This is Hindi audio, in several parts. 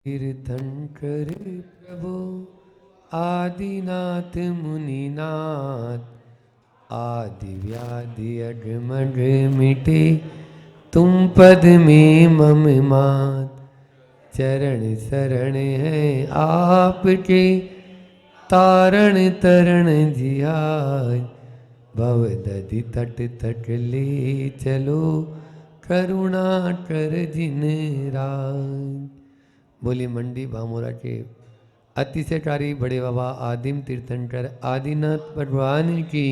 तीर्थंकर प्रभु आदिनाथ मुनिनाथ, आदि व्याधि अगमग मिटे तुम पद में मम मात। चरण शरण है आपके तारण तरण जियाय, भव दधि तट तट ले चलो करुणा कर जिन राज। बोली मंडी भामोरा के अतिशयकारी बड़े बाबा आदिम तीर्थंकर आदिनाथ भगवान की,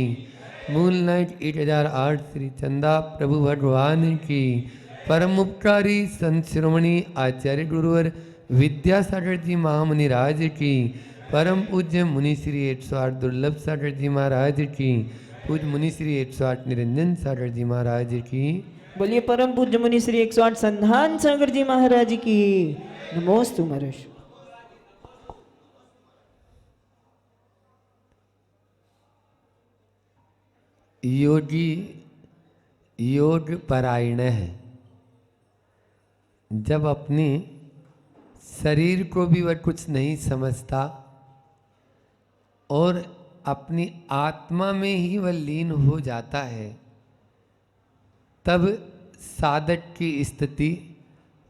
मूल नाइट 1008 श्री चंदा प्रभु भगवान की, परम उपकारी संत शिरोमणि आचार्य गुरुवर विद्यासागर जी महामुनि राज की, परम पूज्य मुनि श्री 108 दुर्लभ सागर जी महाराज की, पूज्य मुनि श्री 108 निरंजन सागर जी महाराज की। बोलिए परम पूज्य मुनि श्री 108 संधान सागर जी महाराज की। नमोस्तु महर्ष। योगी योग परायण है। जब अपने शरीर को भी वह कुछ नहीं समझता और अपनी आत्मा में ही वह लीन हो जाता है, तब साधक की स्थिति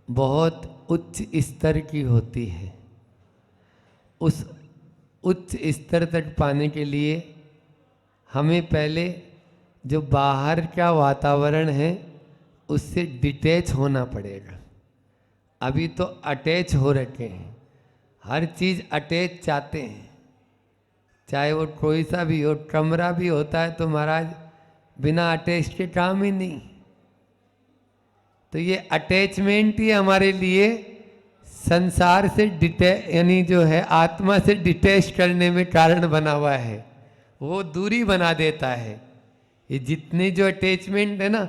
बहुत उच्च स्तर की होती है। उस उच्च स्तर तक पाने के लिए हमें पहले जो बाहर का वातावरण है उससे डिटैच होना पड़ेगा। अभी तो अटैच हो रखे हैं, हर चीज़ अटैच चाहते हैं, चाहे वो कोई सा भी हो। कमरा भी होता है तो महाराज बिना अटैच के काम ही नहीं। तो ये अटैचमेंट ही हमारे लिए संसार से यानी जो है आत्मा से डिटैच करने में कारण बना हुआ है, वो दूरी बना देता है। ये जितने जो अटैचमेंट है ना,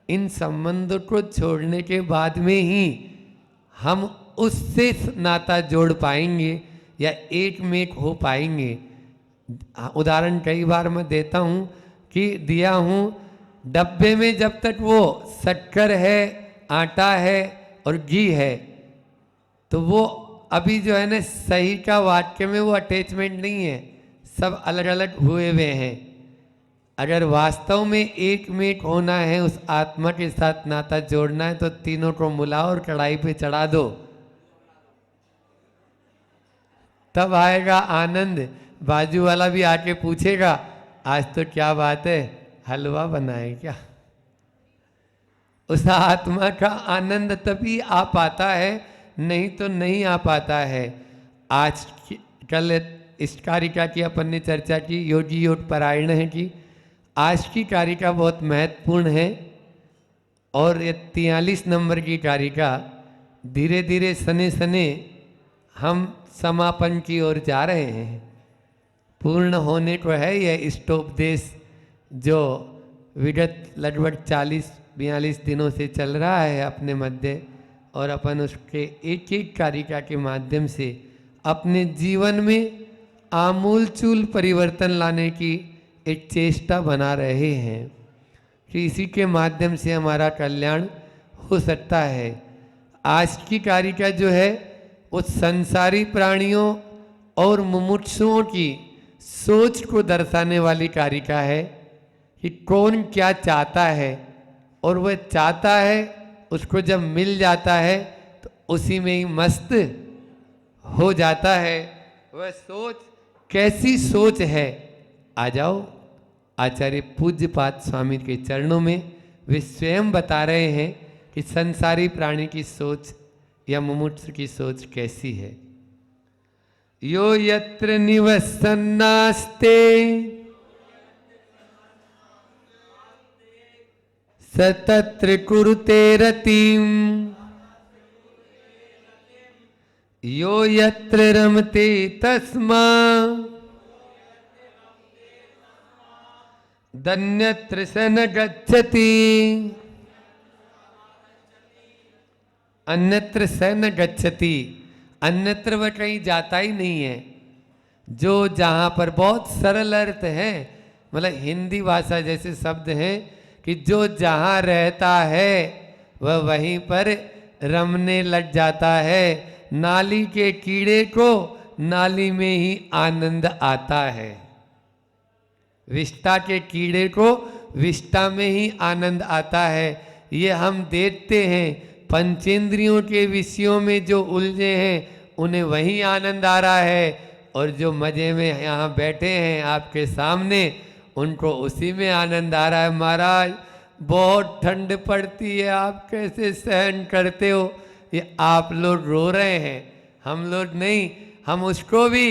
इन संबंधों को छोड़ने के बाद में ही हम उससे नाता जोड़ पाएंगे या एक में एक हो पाएंगे। उदाहरण कई बार मैं देता हूँ कि दिया हूँ, डब्बे में जब तक वो शक्कर है, आटा है और घी है, तो वो अभी जो है ना सही का वाक्य में वो अटैचमेंट नहीं है, सब अलग अलग हुए हुए हैं। अगर वास्तव में एक में एक होना है, उस आत्मा के साथ नाता जोड़ना है, तो तीनों को मिलाओ और कढ़ाई पे चढ़ा दो, तब आएगा आनंद। बाजू वाला भी आके पूछेगा आज तो क्या बात है, हलवा बनाए क्या। उस आत्मा का आनंद तभी आ पाता है, नहीं तो नहीं आ पाता है। आज कल इस कारिका की अपन ने चर्चा की, योगी योग परायण है की। आज की कारिका बहुत महत्वपूर्ण है और ये 43 नंबर की कारिका धीरे धीरे सने सने हम समापन की ओर जा रहे हैं। पूर्ण होने को है यह इष्टोपदेश जो विगत लगभग 40-42 दिनों से चल रहा है अपने मध्य, और अपन उसके एक एक कारिका के माध्यम से अपने जीवन में आमूलचूल परिवर्तन लाने की एक चेष्टा बना रहे हैं कि इसी के माध्यम से हमारा कल्याण हो सकता है। आज की कारिका जो है वो संसारी प्राणियों और मुमुक्षुओं की सोच को दर्शाने वाली कारिका है कि कौन क्या चाहता है, और वह चाहता है उसको जब मिल जाता है तो उसी में ही मस्त हो जाता है। वह सोच कैसी सोच है, आ जाओ आचार्य पूज्यपाद स्वामी के चरणों में। वे स्वयं बता रहे हैं कि संसारी प्राणी की सोच या मुमुक्षु की सोच कैसी है। यो यत्र निवसन्नास्ते सतत्र कुरुते रतिम, यो यत्र रमते तस्मा दन्यत्र स न गच्छति, अन्यत्र स न गच्छति। अन्यत्र वह कहीं जाता ही नहीं है। जो जहाँ पर बहुत सरल अर्थ है, मतलब हिंदी भाषा जैसे शब्द हैं कि जो जहाँ रहता है वह वहीं पर रमने लग जाता है, नाली के कीड़े को नाली में ही आनंद आता है। विष्टा के कीड़े को विष्टा में ही आनंद आता है। ये हम देखते हैं, पंचेंद्रियों के विषयों में जो उलझे हैं उन्हें वही आनंद आ रहा है, और जो मजे में यहाँ बैठे हैं आपके सामने उनको उसी में आनंद आ रहा है। महाराज बहुत ठंड पड़ती है, आप कैसे सहन करते हो? ये आप लोग रो रहे हैं, हम लोग नहीं। हम उसको भी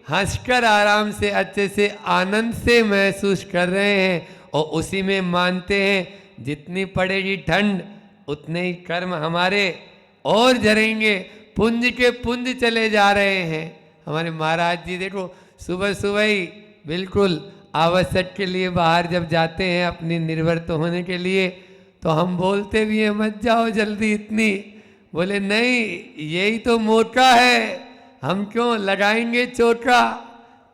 हंसकर आराम से अच्छे से आनंद से महसूस कर रहे हैं, और उसी में मानते हैं जितनी पड़ेगी ठंड उतने ही कर्म हमारे और जरेंगे, पुंज के पुंज चले जा रहे हैं। हमारे महाराज जी देखो सुबह सुबह ही बिल्कुल आवश्यक के लिए बाहर जब जाते हैं अपनी निर्वृत्त होने के लिए, तो हम बोलते भी हैं मत जाओ जल्दी इतनी। बोले नहीं, यही तो मौका है, हम क्यों लगाएंगे चोटा?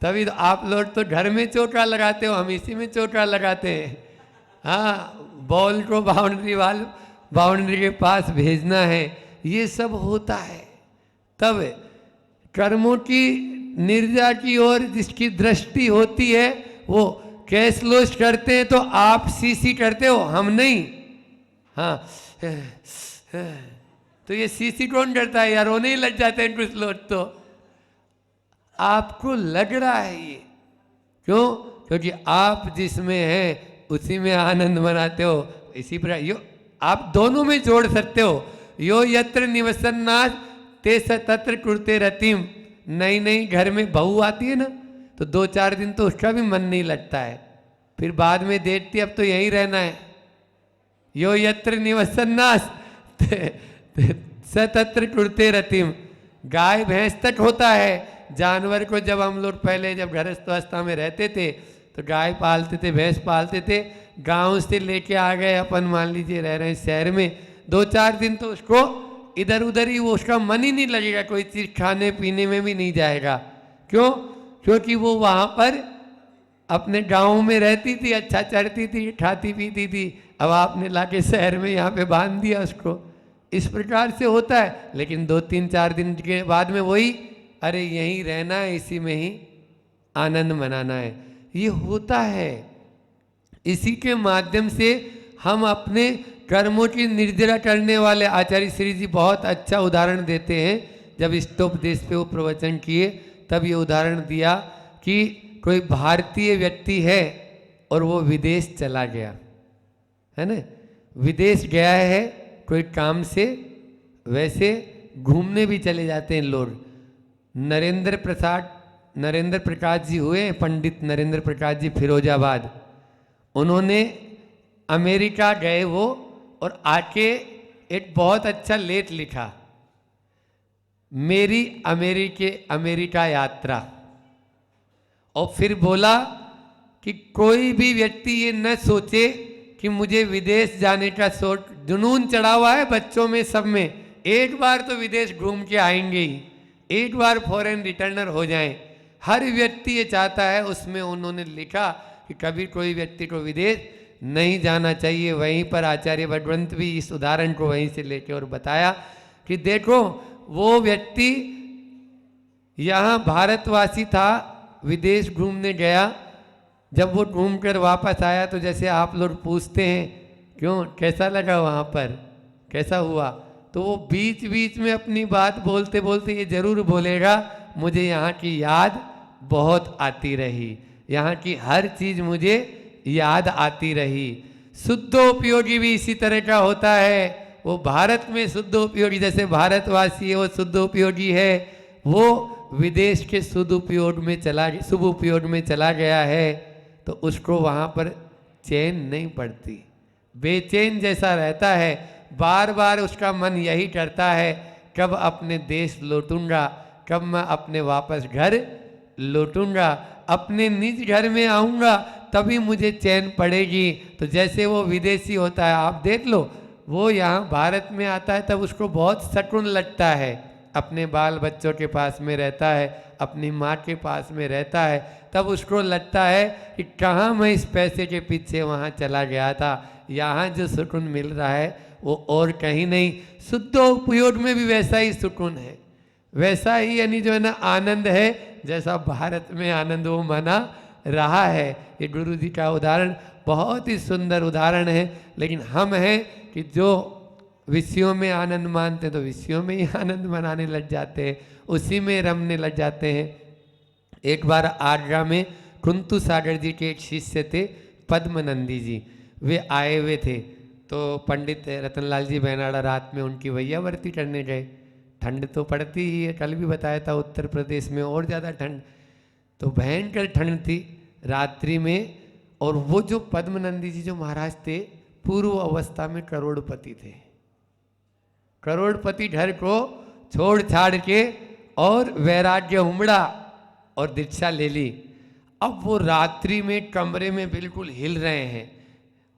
तभी तो आप लोग तो घर में चोटा लगाते हो, हम इसी में चोटा लगाते हैं। हाँ, बॉल को बाउंड्री के पास भेजना है, ये सब होता है। तब कर्मों की निर्जा की ओर जिसकी दृष्टि होती है वो कैश लोश करते हैं, तो आप सीसी करते हो, हम नहीं। हाँ, तो ये सीसी कौन करता है यार? रोने ही लग जाते हैं कुछ लोग। तो आपको लग रहा है ये क्यों? क्योंकि आप जिसमें हैं उसी में आनंद मनाते हो। इसी प्रकार यो आप दोनों में जोड़ सकते हो। यो यत्र निवसन्नाथ ते स तत्र कुरुते रतिम। नई नई घर में बहू आती है ना, तो 2-4 दिन तो उसका भी मन नहीं लगता है, फिर बाद में देखती अब तो यहीं रहना है। यो यत्र निवसन्नाथ स तत्र कुरुते रतिम। गाय भैंस तक होता है। जानवर को जब हम लोग पहले जब गृहस्थावस्था में रहते थे तो गाय पालते थे, भैंस पालते थे, गांव से लेके आ गए अपन, मान लीजिए रह रहे हैं शहर में, 2-4 दिन तो उसको इधर उधर ही, वो उसका मन ही नहीं लगेगा, कोई चीज़ खाने पीने में भी नहीं जाएगा। क्यों? क्योंकि वो वहाँ पर अपने गांव में रहती थी, अच्छा चढ़ती थी, खाती पीती थी। अब आपने लाके शहर में यहाँ पे बांध दिया उसको। इस प्रकार से होता है। लेकिन 2-3-4 दिन के बाद में वही, अरे यहीं रहना है, इसी में ही आनंद मनाना है, ये होता है। इसी के माध्यम से हम अपने कर्मों की निर्जरा करने वाले आचार्य श्री जी बहुत अच्छा उदाहरण देते हैं। जब इष्टोपदेश पे वो प्रवचन किए तब ये उदाहरण दिया कि कोई भारतीय व्यक्ति है और वो विदेश चला गया है ना, विदेश गया है कोई काम से। वैसे घूमने भी चले जाते हैं लोग। नरेंद्र प्रकाश जी हुए, पंडित नरेंद्र प्रकाश जी, फिरोजाबाद। उन्होंने अमेरिका गए वो, और आके एक बहुत अच्छा लेख लिखा, मेरी अमेरिका यात्रा। और फिर बोला कि कोई भी व्यक्ति ये न सोचे कि मुझे विदेश जाने का जुनून चढ़ा हुआ है बच्चों में, सब में, एक बार तो विदेश घूम के आएंगे ही, एक बार फॉरेन रिटर्नर हो जाएं। हर व्यक्ति ये चाहता है। उसमें उन्होंने लिखा कि कभी कोई व्यक्ति को विदेश नहीं जाना चाहिए। वहीं पर आचार्य भगवंत भी इस उदाहरण को वहीं से लेके और बताया कि देखो वो व्यक्ति यहाँ भारतवासी था, विदेश घूमने गया। जब वो घूम कर वापस आया तो जैसे आप लोग पूछते हैं क्यों, कैसा लगा वहाँ पर, कैसा हुआ, तो वो बीच बीच में अपनी बात बोलते बोलते ये जरूर बोलेगा, मुझे यहाँ की याद बहुत आती रही, यहाँ की हर चीज़ मुझे याद आती रही। शुद्धोपयोगी भी इसी तरह का होता है। वो भारत में शुद्धोपयोगी, जैसे भारतवासी है वो शुद्धोपयोगी है, वो विदेश के शुभ उपयोग में चला गया है, तो उसको वहाँ पर चैन नहीं पड़ती, बेचैन जैसा रहता है। बार बार उसका मन यही करता है कब अपने देश लौटूंगा, कब मैं अपने वापस घर लौटूंगा, अपने निज घर में आऊँगा तभी मुझे चैन पड़ेगी। तो जैसे वो विदेशी होता है, आप देख लो, वो यहाँ भारत में आता है तब उसको बहुत सुकून लगता है, अपने बाल बच्चों के पास में रहता है, अपनी माँ के पास में रहता है, तब उसको लगता है कि कहाँ मैं इस पैसे के पीछे वहाँ चला गया था, यहाँ जो सुकून मिल रहा है वो और कहीं नहीं। शुद्ध उपयोग में भी वैसा ही सुकून है। वैसा ही यानी जो है ना आनंद है, जैसा भारत में आनंद वो मना रहा है। ये गुरु जी का उदाहरण बहुत ही सुंदर उदाहरण है। लेकिन हम हैं कि जो विषयों में आनंद मानते हैं तो विषयों में ही आनंद मनाने लग जाते हैं, उसी में रमने लग जाते हैं। एक बार आगरा में कुंतु सागर जी के एक शिष्य थे पद्मनंदी जी, वे आए हुए थे। तो पंडित रतनलाल जी बेनाड़ा रात में उनकी वैयावर्ती करने गए। ठंड तो पड़ती ही है, कल भी बताया था उत्तर प्रदेश में और ज़्यादा ठंड, तो भयंकर ठंड थी रात्रि में। और वो जो पद्मनंदी जी जो महाराज थे पूर्व अवस्था में करोड़पति थे। करोड़पति घर को छोड़ छाड़ के और वैराग्य उमड़ा और दीक्षा ले ली। अब वो रात्रि में कमरे में बिल्कुल हिल रहे हैं।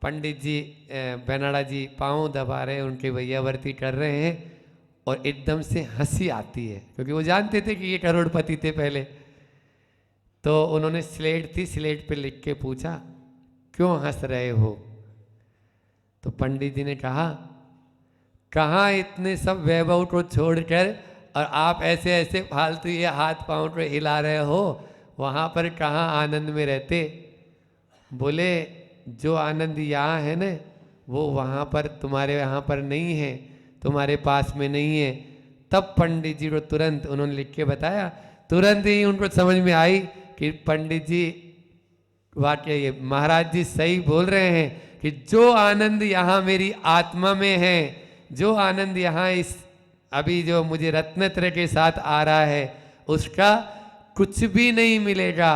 पंडित जी बेनाड़ा जी पाँव दबा रहे हैं, उनके वैयावर्ती कर रहे हैं, और एकदम से हंसी आती है, क्योंकि वो जानते थे कि ये करोड़पति थे पहले। तो उन्होंने स्लेट थी, स्लेट पे लिख के पूछा क्यों हंस रहे हो? तो पंडित जी ने कहा, कहाँ इतने सब वैभव को छोड़कर और आप ऐसे ऐसे फालतू ये हाथ पांव को हिला रहे हो, वहाँ पर कहाँ आनंद में रहते? बोले जो आनंद यहाँ है ना वो वहाँ पर तुम्हारे यहाँ पर नहीं है, तुम्हारे पास में नहीं है। तब पंडित जी को तुरंत उन्होंने लिख के बताया, तुरंत ही उनको समझ में आई कि पंडित जी वाकई महाराज जी सही बोल रहे हैं कि जो आनंद यहाँ मेरी आत्मा में है, जो आनंद यहाँ इस अभी जो मुझे रत्नत्र के साथ आ रहा है, उसका कुछ भी नहीं मिलेगा।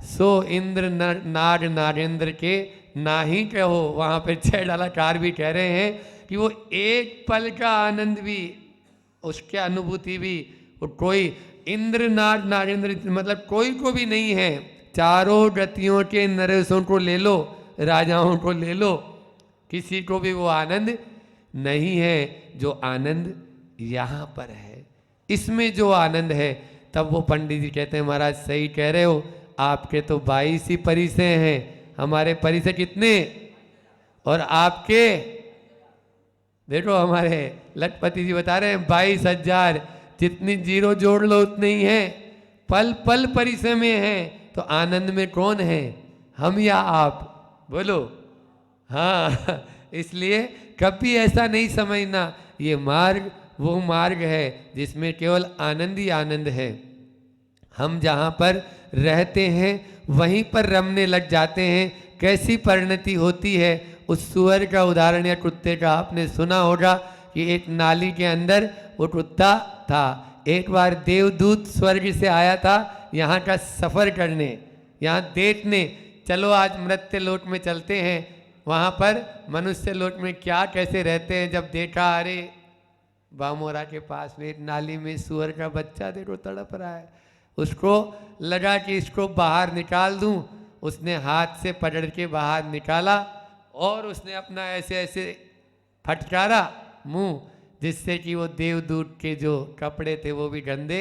सो इंद्र नाग नागेंद्र के ना ही कहो। वहाँ पे 6 डालाकार भी कह रहे हैं कि वो एक पल का आनंद भी, उसके अनुभूति भी वो कोई इंद्र नाग नागेंद्र मतलब कोई को भी नहीं है। चारों गतियों के नरेशों को ले लो, राजाओं को ले लो, किसी को भी वो आनंद नहीं है जो आनंद यहाँ पर है। इसमें जो आनंद है, तब वो पंडित जी कहते हैं महाराज सही कह रहे हो, आपके तो 22 ही परिसय हैं, हमारे परिसय कितने? और आपके देखो हमारे लखपति जी बता रहे हैं 22,000, जितनी जीरो जोड़ लो उतने ही है, पल पल परिसय में है। तो आनंद में कौन है, हम या आप? बोलो हाँ। इसलिए कभी ऐसा नहीं समझना ये मार्ग वो मार्ग है जिसमें केवल आनंद ही आनंद है। हम जहाँ पर रहते हैं वहीं पर रमने लग जाते हैं। कैसी परिणति होती है? उस सुअर का उदाहरण या कुत्ते का आपने सुना होगा कि एक नाली के अंदर वो कुत्ता था। एक बार देवदूत स्वर्ग से आया था यहाँ का सफ़र करने, यहाँ देखने, चलो आज मृत्य लोक में चलते हैं, वहाँ पर मनुष्य लोक में क्या कैसे रहते हैं। जब देखा अरे बामोरा के पास में एक नाली में सुअर का बच्चा देखो तड़प रहा है, उसको लगा कि इसको बाहर निकाल दूं। उसने हाथ से पकड़ के बाहर निकाला और उसने अपना ऐसे ऐसे फटकारा मुंह, जिससे कि वो देवदूत के जो कपड़े थे वो भी गंदे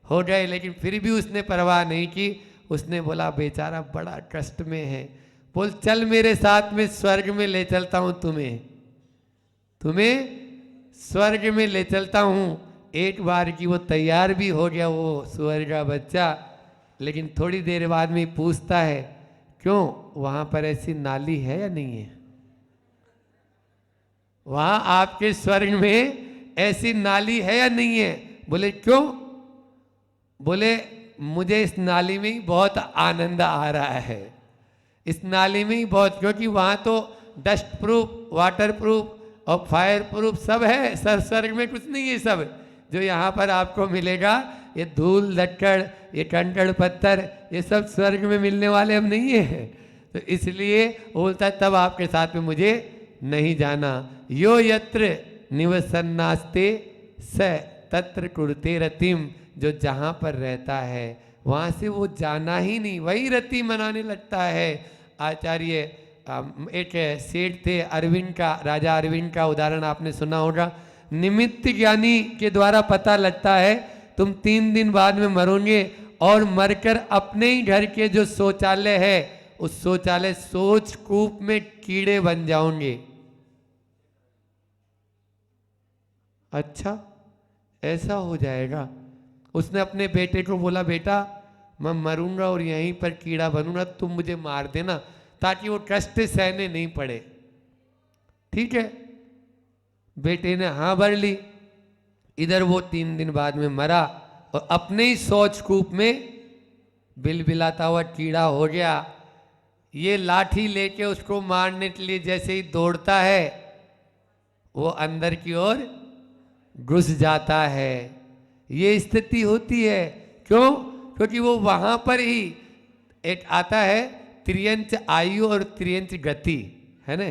हो गए। लेकिन फिर भी उसने परवाह नहीं की। उसने बोला बेचारा बड़ा कष्ट में है, बोल चल मेरे साथ में स्वर्ग में ले चलता हूँ तुम्हें, तुम्हें स्वर्ग में ले चलता हूँ। एक बार की वो तैयार भी हो गया वो सुअर का बच्चा। लेकिन थोड़ी देर बाद में पूछता है क्यों वहाँ पर ऐसी नाली है या नहीं है? वहाँ आपके स्वर्ग में ऐसी नाली है या नहीं है? बोले क्यों? बोले मुझे इस नाली में ही बहुत आनंद आ रहा है, इस नाली में ही बहुत, क्योंकि वहाँ तो डस्ट प्रूफ, वाटर प्रूफ और फायर प्रूफ सब है। स्वर्ग में कुछ नहीं है। सब जो यहाँ पर आपको मिलेगा ये धूल धक्कड़, ये कंकड़ पत्थर, ये सब स्वर्ग में मिलने वाले अब नहीं है। तो इसलिए बोलता है तब आपके साथ में मुझे नहीं जाना। यो यत्र निवसन्नास्ते स तत्र कुरुते रतिम, जो जहाँ पर रहता है वहाँ से वो जाना ही नहीं, वही रति मनाने लगता है। आचार्य एक सेठ थे अरविंद का, राजा अरविंद का उदाहरण आपने सुना होगा। निमित्त ज्ञानी के द्वारा पता लगता है तुम 3 दिन बाद में मरोगे और मरकर अपने ही घर के जो शौचालय है उस शौचालय सोच कूप में कीड़े बन जाओगे। अच्छा ऐसा हो जाएगा? उसने अपने बेटे को बोला, बेटा मैं मरूंगा और यहीं पर कीड़ा बनूंगा, तुम मुझे मार देना ताकि वो कष्ट सहने नहीं पड़े। ठीक है, बेटे ने हाँ भर ली। इधर वो 3 दिन बाद में मरा और अपने ही शौच कूप में बिलबिलाता हुआ कीड़ा हो गया। ये लाठी लेके उसको मारने के लिए जैसे ही दौड़ता है, वो अंदर की ओर घुस जाता है। ये स्थिति होती है। क्यों? क्योंकि वो वहां पर ही एक आता है त्रियंच आयु और त्रियंच गति, है ना।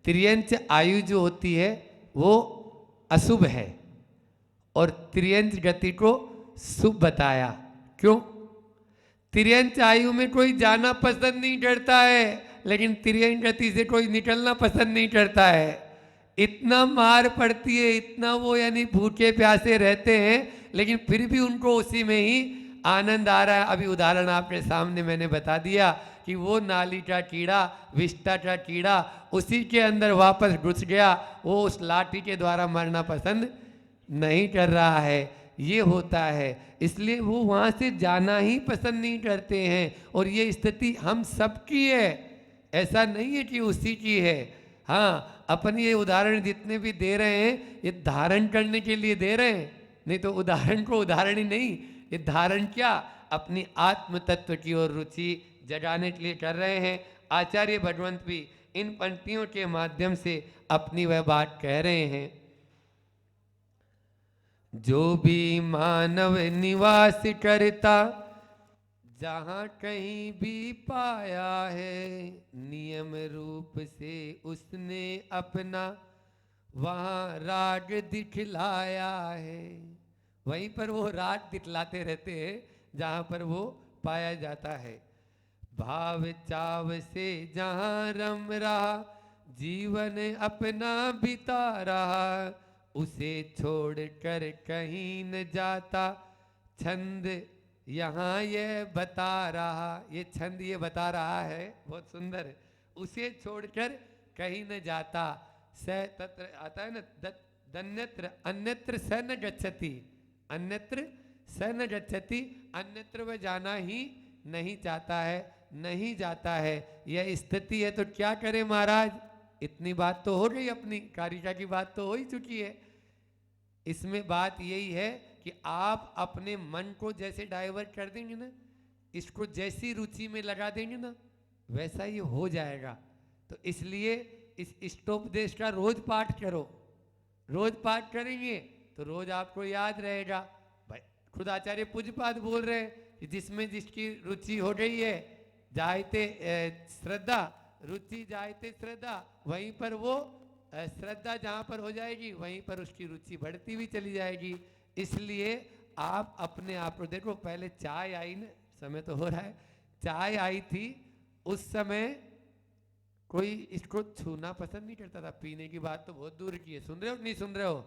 त्रियंच आयु जो होती है वो अशुभ है और त्रियंच गति को शुभ बताया। क्यों? त्रियंच आयु में कोई जाना पसंद नहीं करता है, लेकिन त्रियंच गति से कोई निकलना पसंद नहीं करता है। इतना मार पड़ती है, इतना वो यानी भूखे प्यासे रहते हैं, लेकिन फिर भी उनको उसी में ही आनंद आ रहा है। अभी उदाहरण आपके सामने मैंने बता दिया कि वो नाली का कीड़ा, विष्टा का कीड़ा उसी के अंदर वापस घुस गया। वो उस लाठी के द्वारा मरना पसंद नहीं कर रहा है। ये होता है, इसलिए वो वहाँ से जाना ही पसंद नहीं करते हैं। और ये स्थिति हम सबकी है, ऐसा नहीं है कि उसी की है। हाँ, अपन ये उदाहरण जितने भी दे रहे हैं ये धारण करने के लिए दे रहे हैं, नहीं तो उदाहरण को उदाहरण ही नहीं, ये धारण क्या अपनी आत्म तत्व की ओर रुचि जगाने के लिए कर रहे हैं। आचार्य भगवंत भी इन पंक्तियों के माध्यम से अपनी वह बात कह रहे हैं। जो भी मानव निवास करता जहाँ कहीं भी पाया है, नियम रूप से उसने अपना वहाँ राग दिखलाया है। वहीं पर वो राग दिखलाते रहते हैं जहाँ पर वो पाया जाता है। भाव चाव से जहाँ रम रहा, जीवन अपना बिता रहा, उसे छोड़कर कहीं न जाता, छंद यहाँ ये बता रहा। ये छंद ये बता रहा है, बहुत सुंदर है। उसे छोड़कर कहीं न जाता, स तत्र आता है ना, दन्यत्र अन्यत्र स न गच्छति, अन्यत्र स न गच्छति, अन्यत्र वह जाना ही नहीं चाहता है, नहीं जाता है। यह स्थिति है तो क्या करें महाराज? इतनी बात तो हो गई, अपनी कारिका की बात तो हो ही चुकी है। इसमें बात यही है कि आप अपने मन को जैसे डाइवर्ट कर देंगे ना, इसको जैसी रुचि में लगा देंगे ना, वैसा ही हो जाएगा। तो इसलिए इस इष्टोपदेश का रोज पाठ करो। रोज पाठ करेंगे तो रोज आपको याद रहेगा। भाई खुद आचार्य पूज्यपाद बोल रहे हैं कि जिसमें जिसकी रुचि हो गई है, जायते श्रद्धा, रुचि जायते श्रद्धा, वहीं पर वो श्रद्धा जहाँ पर हो जाएगी वहीं पर उसकी रुचि बढ़ती हुई चली जाएगी। इसलिए आप अपने आप को देखो, पहले चाय आई ना, समय तो हो रहा है, चाय आई थी, उस समय कोई इसको छूना पसंद नहीं करता था। पीने की बात तो बहुत दूर की है। सुन रहे हो नहीं सुन रहे हो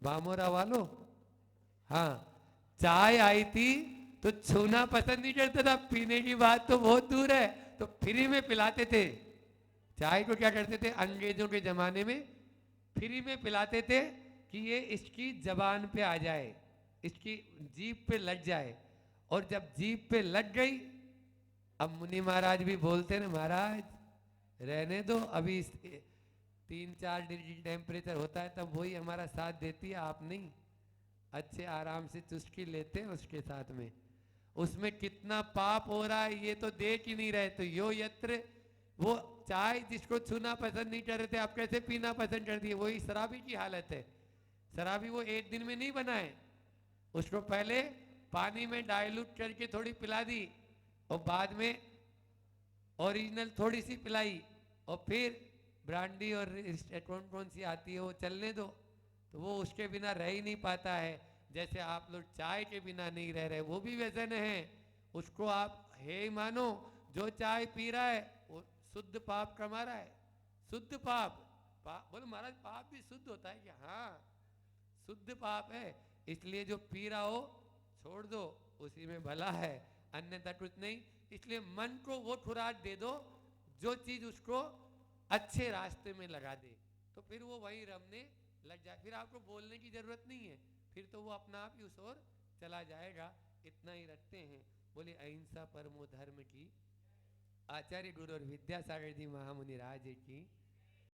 बामोरा वालों? हाँ, चाय आई थी तो छूना पसंद नहीं करता था, पीने की बात तो बहुत दूर है। तो फ्री में पिलाते थे चाय को। क्या करते थे अंग्रेजों के जमाने में? फ्री में पिलाते थे कि ये इसकी जबान पे आ जाए, इसकी जीभ पे लग जाए। और जब जीभ पे लग गई, अब मुनि महाराज भी बोलते ना, महाराज रहने दो, अभी 3-4 डिग्री टेम्परेचर होता है तब वही हमारा साथ देती है, आप नहीं। अच्छे आराम से चुस्की लेते हैं उसके साथ में। उसमें कितना पाप हो रहा है ये तो देख ही नहीं रहे। तो यो यत्र, वो चाय जिसको छूना पसंद नहीं कर रहे थे, आप कैसे पीना पसंद कर दिए? वही शराबी की हालत है। शराबी वो एक दिन में नहीं बनाए, उसको पहले पानी में डाइल्यूट करके थोड़ी पिला दी और बाद में ओरिजिनल थोड़ी सी पिलाई और फिर ब्रांडी और कौन कौन सी आती है वो चलने दो। तो वो उसके बिना रह ही नहीं पाता है। जैसे आप लोग चाय के बिना नहीं रह रहे, वो भी व्यसन है, उसको आप हे मानो। जो चाय पी रहा है वो शुद्ध पाप कमा रहा है, शुद्ध पाप। बोलो महाराज पाप भी शुद्ध होता है क्या? हाँ, शुद्ध पाप है। इसलिए जो पी रहा हो छोड़ दो, उसी में भला है, अन्यथा कुछ नहीं। इसलिए मन को वो खुराक दे दो जो चीज उसको अच्छे रास्ते में लगा दे, तो फिर वो वही रमने लग जाए। फिर आपको बोलने की जरूरत नहीं है, फिर तो वो अपना आप ही उस ओर चला जाएगा, इतना ही रखते हैं। बोले अहिंसा परमो धर्म की। आचार्य गुरु और विद्यासागर जी महामुनि राज की